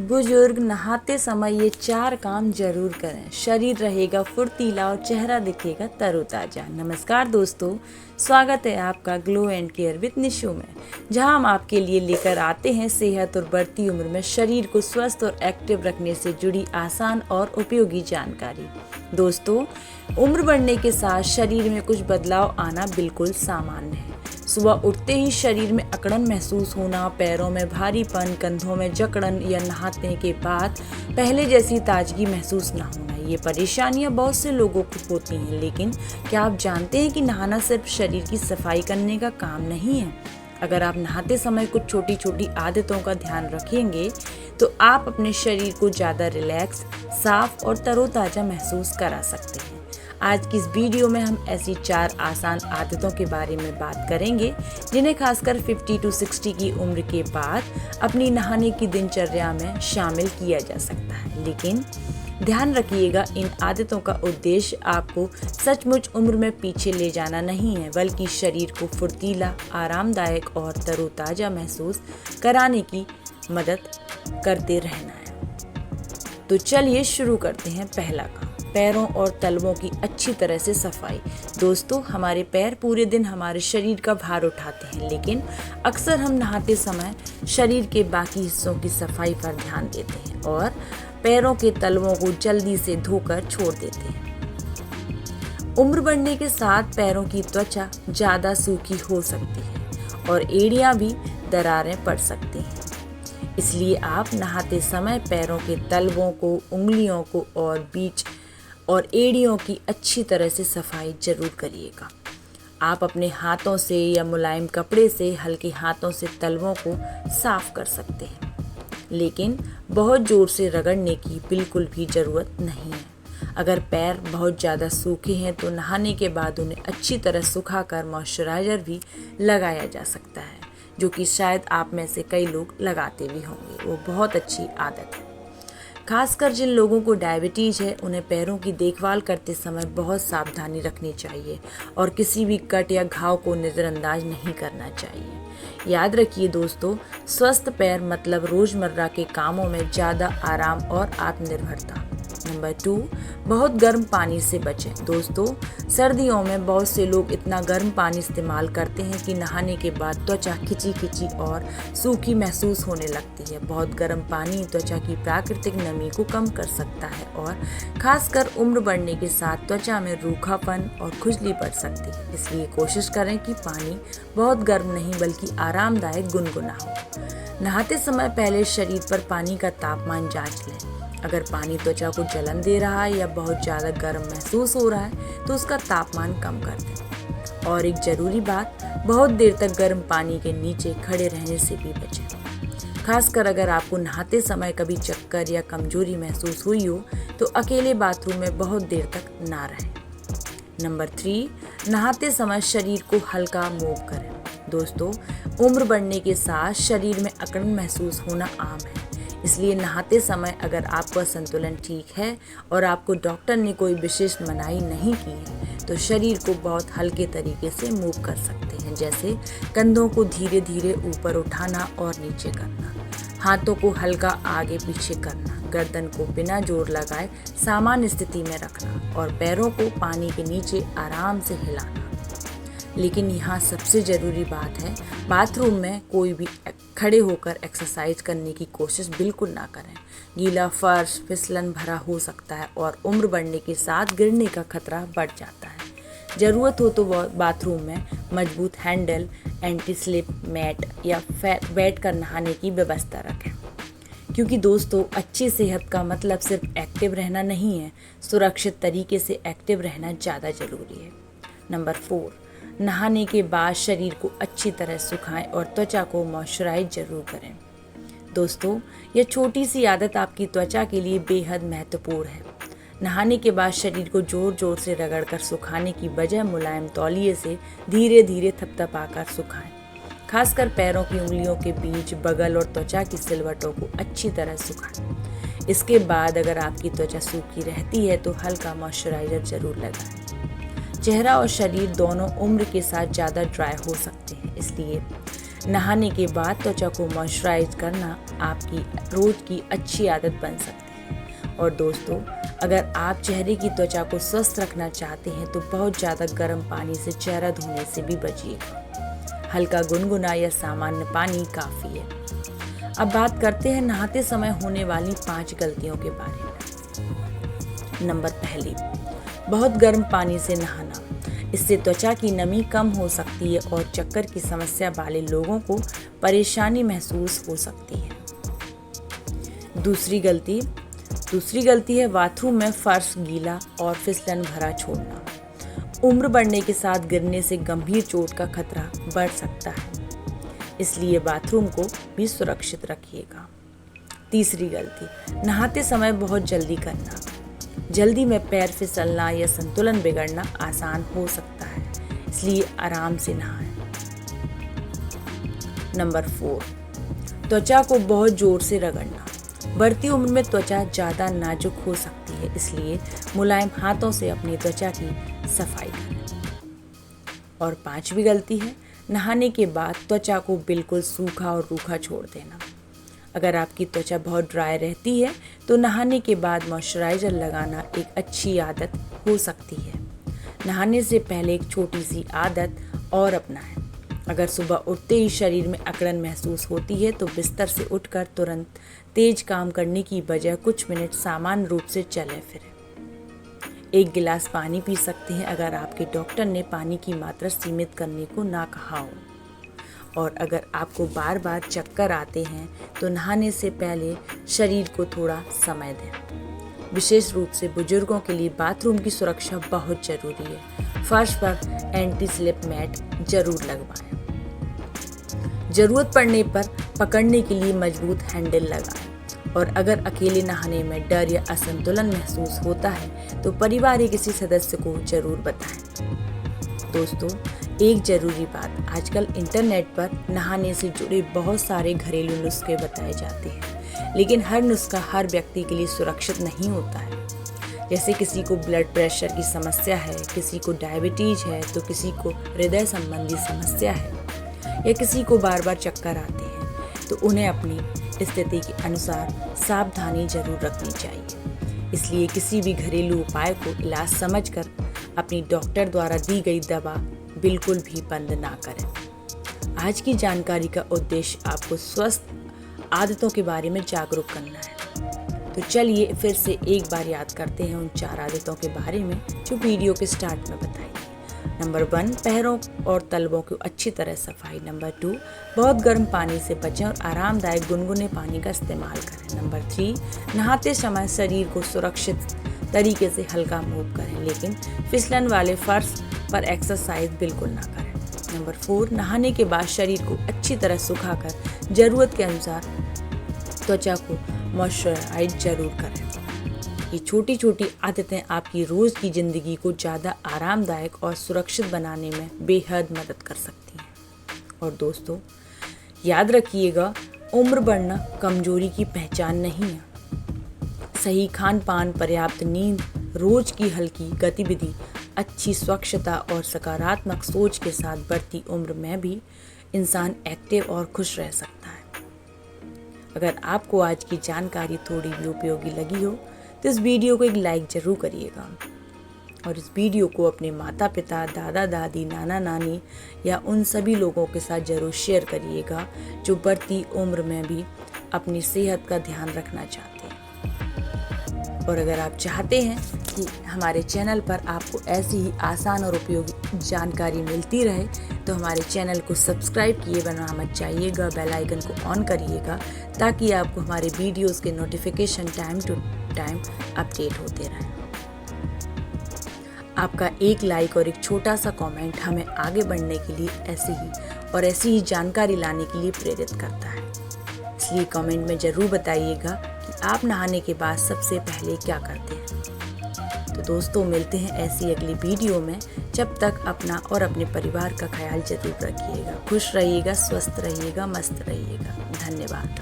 बुजुर्ग नहाते समय ये 4 काम जरूर करें। शरीर रहेगा फुर्तीला और चेहरा दिखेगा तरोताजा। नमस्कार दोस्तों, स्वागत है आपका glow and care with Nishu में, जहां हम आपके लिए लेकर आते हैं सेहत और बढ़ती उम्र में शरीर को स्वस्थ और एक्टिव रखने से जुड़ी आसान और उपयोगी जानकारी। दोस्तों, उम्र बढ़ने के साथ शरीर में कुछ बदलाव आना बिल्कुल सामान्य है। सुबह उठते ही शरीर में अकड़न महसूस होना, पैरों में भारीपन, कंधों में जकड़न या नहाने के बाद पहले जैसी ताजगी महसूस न होना, ये परेशानियां बहुत से लोगों को होती हैं। लेकिन क्या आप जानते हैं कि नहाना सिर्फ शरीर की सफाई करने का काम नहीं है? अगर आप नहाते समय कुछ छोटी छोटी आदतों का ध्यान रखेंगे तो आप अपने शरीर को ज़्यादा रिलैक्स, साफ और तरोताज़ा महसूस करा सकते हैं। आज की इस वीडियो में हम ऐसी 4 आसान आदतों के बारे में बात करेंगे जिन्हें खासकर 50 to 60 की उम्र के बाद अपनी नहाने की दिनचर्या में शामिल किया जा सकता है। लेकिन ध्यान रखिएगा, इन आदतों का उद्देश्य आपको सचमुच उम्र में पीछे ले जाना नहीं है, बल्कि शरीर को फुर्तीला, आरामदायक और तरोताज़ा महसूस कराने की मदद करते रहना है। तो चलिए शुरू करते हैं। पहला काम, पैरों और तलवों की अच्छी तरह से सफाई। दोस्तों, हमारे पैर पूरे दिन हमारे शरीर का भार उठाते हैं, लेकिन अक्सर हम नहाते समय शरीर के बाकी हिस्सों की सफाई पर ध्यान देते हैं और पैरों के तलवों को जल्दी से धोकर छोड़ देते हैं। उम्र बढ़ने के साथ पैरों की त्वचा ज़्यादा सूखी हो सकती है और एड़ियाँ भी दरारें पड़ सकती हैं। इसलिए आप नहाते समय पैरों के तलवों को, उंगलियों को और बीच और एड़ियों की अच्छी तरह से सफाई जरूर करिएगा। आप अपने हाथों से या मुलायम कपड़े से हल्के हाथों से तलवों को साफ कर सकते हैं, लेकिन बहुत जोर से रगड़ने की बिल्कुल भी ज़रूरत नहीं है। अगर पैर बहुत ज़्यादा सूखे हैं तो नहाने के बाद उन्हें अच्छी तरह सुखाकर मॉइस्चराइज़र भी लगाया जा सकता है, जो कि शायद आप में से कई लोग लगाते भी होंगे। वो बहुत अच्छी आदत है। खासकर जिन लोगों को डायबिटीज़ है, उन्हें पैरों की देखभाल करते समय बहुत सावधानी रखनी चाहिए और किसी भी कट या घाव को नज़रअंदाज नहीं करना चाहिए। याद रखिए दोस्तों, स्वस्थ पैर मतलब रोज़मर्रा के कामों में ज़्यादा आराम और आत्मनिर्भरता। नंबर 2, बहुत गर्म पानी से बचें। दोस्तों, सर्दियों में बहुत से लोग इतना गर्म पानी इस्तेमाल करते हैं कि नहाने के बाद त्वचा खिंची खिंची और सूखी महसूस होने लगती है। बहुत गर्म पानी त्वचा की प्राकृतिक नमी को कम कर सकता है और खासकर उम्र बढ़ने के साथ त्वचा में रूखापन और खुजली बढ़ सकती है। इसलिए कोशिश करें कि पानी बहुत गर्म नहीं बल्कि आरामदायक गुनगुना हो। नहाते समय पहले शरीर पर पानी का तापमान जांच लें। अगर पानी त्वचा को जलन दे रहा है या बहुत ज़्यादा गर्म महसूस हो रहा है तो उसका तापमान कम कर दें। और एक ज़रूरी बात, बहुत देर तक गर्म पानी के नीचे खड़े रहने से भी बचें। खासकर अगर आपको नहाते समय कभी चक्कर या कमजोरी महसूस हुई हो तो अकेले बाथरूम में बहुत देर तक ना रहें। नंबर 3, नहाते समय शरीर को हल्का मूव करें। दोस्तों, उम्र बढ़ने के साथ शरीर में अकड़न महसूस होना आम है। इसलिए नहाते समय अगर आपका संतुलन ठीक है और आपको डॉक्टर ने कोई विशेष मनाही नहीं की है तो शरीर को बहुत हल्के तरीके से मूव कर सकते हैं, जैसे कंधों को धीरे धीरे ऊपर उठाना और नीचे करना, हाथों को हल्का आगे पीछे करना, गर्दन को बिना जोर लगाए सामान्य स्थिति में रखना और पैरों को पानी के नीचे आराम से हिलाना। लेकिन यहाँ सबसे ज़रूरी बात है, बाथरूम में कोई भी खड़े होकर एक्सरसाइज करने की कोशिश बिल्कुल ना करें। गीला फर्श फिसलन भरा हो सकता है और उम्र बढ़ने के साथ गिरने का खतरा बढ़ जाता है। ज़रूरत हो तो बाथरूम में मजबूत हैंडल, एंटी स्लिप मैट या बैठ कर नहाने की व्यवस्था रखें। क्योंकि दोस्तों, अच्छी सेहत का मतलब सिर्फ एक्टिव रहना नहीं है, सुरक्षित तरीके से एक्टिव रहना ज़्यादा ज़रूरी है। नंबर 4, नहाने के बाद शरीर को अच्छी तरह सुखाएं और त्वचा को मॉइस्चराइज जरूर करें। दोस्तों, यह छोटी सी आदत आपकी त्वचा के लिए बेहद महत्वपूर्ण है। नहाने के बाद शरीर को जोर जोर से रगड़कर सुखाने की बजाय मुलायम तौलिए से धीरे धीरे थपथपाकर सुखाएं। खासकर पैरों की उंगलियों के बीच, बगल और त्वचा की सिलवटों को अच्छी तरह सुखाएं। इसके बाद अगर आपकी त्वचा सूखी रहती है तो हल्का मॉइस्चराइजर जरूर लगाएं। चेहरा और शरीर दोनों उम्र के साथ ज़्यादा ड्राई हो सकते हैं, इसलिए नहाने के बाद त्वचा को मॉइस्चराइज करना आपकी रोज की अच्छी आदत बन सकती है। और दोस्तों, अगर आप चेहरे की त्वचा को स्वस्थ रखना चाहते हैं तो बहुत ज़्यादा गर्म पानी से चेहरा धोने से भी बचिएगा। हल्का गुनगुना या सामान्य पानी काफ़ी है। अब बात करते हैं नहाते समय होने वाली 5 गलतियों के बारे में। नंबर पहली, बहुत गर्म पानी से नहाना। इससे त्वचा की नमी कम हो सकती है और चक्कर की समस्या वाले लोगों को परेशानी महसूस हो सकती है। दूसरी गलती है बाथरूम में फर्श गीला और फिसलन भरा छोड़ना। उम्र बढ़ने के साथ गिरने से गंभीर चोट का खतरा बढ़ सकता है, इसलिए बाथरूम को भी सुरक्षित रखिएगा। तीसरी गलती, नहाते समय बहुत जल्दी करना। जल्दी में पैर फिसलना या संतुलन बिगड़ना आसान हो सकता है, इसलिए आराम से नहाएं। नंबर 4, त्वचा को बहुत जोर से रगड़ना। बढ़ती उम्र में त्वचा ज़्यादा नाजुक हो सकती है, इसलिए मुलायम हाथों से अपनी त्वचा की सफाई करें। और 5वीं गलती है नहाने के बाद त्वचा को बिल्कुल सूखा और रूखा छोड़ देना। अगर आपकी त्वचा बहुत ड्राई रहती है तो नहाने के बाद मॉइस्चराइज़र लगाना एक अच्छी आदत हो सकती है। नहाने से पहले एक छोटी सी आदत और अपनाएं। अगर सुबह उठते ही शरीर में अकड़न महसूस होती है तो बिस्तर से उठकर तुरंत तेज काम करने की बजाय कुछ मिनट सामान्य रूप से चलें फिरें। 1 गिलास पानी पी सकते हैं अगर आपके डॉक्टर ने पानी की मात्रा सीमित करने को ना कहा हो। और अगर आपको बार बार चक्कर आते हैं तो नहाने से पहले शरीर को थोड़ा समय दें। विशेष रूप से बुजुर्गों के लिए बाथरूम की सुरक्षा बहुत जरूरी है। फर्श पर एंटी स्लिप मैट जरूर लगवाएं। जरूरत पड़ने पर पकड़ने के लिए मजबूत हैंडल लगाएं। और अगर अकेले नहाने में डर या असंतुलन महसूस होता है तो परिवार के किसी सदस्य को जरूर बताएं। दोस्तों, एक जरूरी बात, आजकल इंटरनेट पर नहाने से जुड़े बहुत सारे घरेलू नुस्खे बताए जाते हैं, लेकिन हर नुस्खा हर व्यक्ति के लिए सुरक्षित नहीं होता है। जैसे किसी को ब्लड प्रेशर की समस्या है, किसी को डायबिटीज है, तो किसी को हृदय संबंधी समस्या है, या किसी को बार बार चक्कर आते हैं, तो उन्हें अपनी स्थिति के अनुसार सावधानी जरूर रखनी चाहिए। इसलिए किसी भी घरेलू उपाय को इलाज समझकर अपनी डॉक्टर द्वारा दी गई दवा बिल्कुल भी बंद ना करें। आज की जानकारी का उद्देश्य आपको स्वस्थ आदतों के बारे में जागरूक करना है। तो चलिए फिर से एक बार याद करते हैं उन 4 आदतों के बारे में जो वीडियो के स्टार्ट में बताई। नंबर 1, पैरों और तलवों की अच्छी तरह सफाई। नंबर 2, बहुत गर्म पानी से बचें और आरामदायक गुनगुने पानी का इस्तेमाल करें। नंबर 3, नहाते समय शरीर को सुरक्षित तरीके से हल्का मूव करें, लेकिन फिसलन वाले फर्श पर एक्सरसाइज बिल्कुल ना करें। नंबर 4, नहाने के बाद शरीर को अच्छी तरह सुखाकर जरूरत के अनुसार त्वचा को मॉइस्चराइज जरूर करें। ये छोटी छोटी आदतें आपकी रोज की जिंदगी को ज़्यादा आरामदायक और सुरक्षित बनाने में बेहद मदद कर सकती हैं। और दोस्तों, याद रखिएगा, उम्र बढ़ना कमजोरी की पहचान नहीं है। सही खान पान, पर्याप्त नींद, रोज की हल्की गतिविधि, अच्छी स्वच्छता और सकारात्मक सोच के साथ बढ़ती उम्र में भी इंसान एक्टिव और खुश रह सकता है। अगर आपको आज की जानकारी थोड़ी भी उपयोगी लगी हो तो इस वीडियो को एक लाइक जरूर करिएगा और इस वीडियो को अपने माता पिता, दादा दादी, नाना नानी या उन सभी लोगों के साथ जरूर शेयर करिएगा जो बढ़ती उम्र में भी अपनी सेहत का ध्यान रखना चाहते हैं। और अगर आप चाहते हैं कि हमारे चैनल पर आपको ऐसी ही आसान और उपयोगी जानकारी मिलती रहे तो हमारे चैनल को सब्सक्राइब किए बिना मत जाइएगा, बेल आइकन को ऑन करिएगा ताकि आपको हमारे वीडियोस के notification time to time update होते रहें। आपका एक लाइक और एक छोटा सा कमेंट हमें आगे बढ़ने के लिए ऐसी ही जानकारी लाने के लिए प्रेरित करता है। इसलिए कमेंट में ज़रूर बताइएगा कि आप नहाने के बाद सबसे पहले क्या करते हैं। तो दोस्तों, मिलते हैं ऐसी अगली वीडियो में। जब तक अपना और अपने परिवार का ख्याल जरूर रखिएगा। खुश रहिएगा, स्वस्थ रहिएगा, मस्त रहिएगा। धन्यवाद।